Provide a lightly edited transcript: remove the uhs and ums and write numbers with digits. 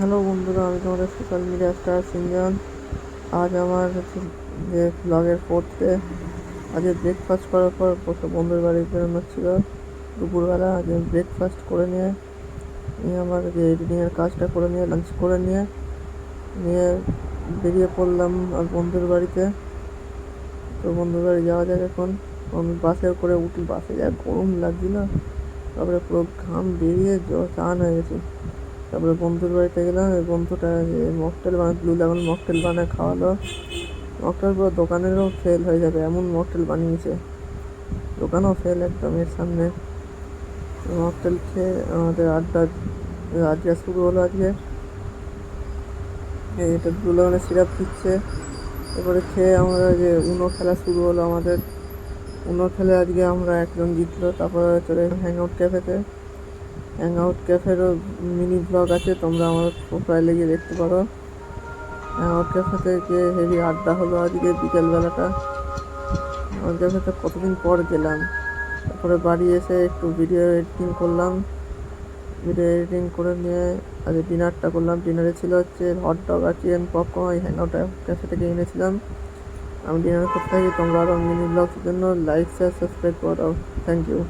Hello বন্ধুরা, আমি তোমাদের সোশ্যাল মিডিয়া স্টার সিনজন। আজ আমার যে ব্লগের পড়তে আজকে ব্রেকফাস্ট করার পর বন্ধুর বাড়ি বেরোনো ছিল দুপুরবেলা। আজকে ব্রেকফাস্ট করে নিয়ে নিয়ে আমার যে এডিটিংয়ের কাজটা করে নিয়ে লাঞ্চ করে নিয়ে নিয়ে বেরিয়ে পড়লাম আর বন্ধুর বাড়িতে। তো বন্ধুর বাড়ি যাওয়া যাক এখন। আমি বাসে করে উঠি, বাসে যা গরম লাগছিল, তারপরে পুরো ঘাম বেরিয়ে চান হয়ে গেছি। তারপরে বন্ধুর বাড়িতে গেলাম, এই বন্ধুটা যে মকটেল বানায়, ব্লু লেমন মকটেল বানায় খাওয়ালো। মকটেল পুরো দোকানেরও ফেল হয়ে যাবে এমন মকটেল বানিয়েছে, দোকানও ফেল একদম এর সামনে। মকটেল খেয়ে আমাদের আড্ডা আজকে শুরু হলো। আজকে এটা ব্লু লেমনের সিরাপ দিচ্ছে। এরপরে খেয়ে আমরা যে উনো খেলা শুরু হলো আমাদের। উনো খেলে আজকে আমরা একজন জিতলো। তারপরে চলে হ্যাং আউট ক্যাফেতে। হ্যাং আউট ক্যাফেরও মিনি ব্লগ আছে, তোমরা আমার প্রোফাইলে গিয়ে দেখতে পারো। হ্যাং আউট ক্যাফেতে যে হেভি আড্ডা হলো আজকে বিকেলবেলাটা। আমার ক্যাফেতে কতদিন পর গেলাম। তারপরে বাড়ি এসে একটু ভিডিও এডিটিং করলাম। ভিডিও এডিটিং করে নিয়ে আজকে ডিনারটা করলাম। ডিনারে ছিল হচ্ছে হট ডগ আর চিকেন পপকর্ন, ওই হ্যাং আউট ক্যাফে থেকে এনেছিলাম। আমি ডিনার করতে থাকি। তোমরা আরও মিনি ব্লগসের জন্য লাইক শেয়ার সাবস্ক্রাইব করে দাও। Thank you.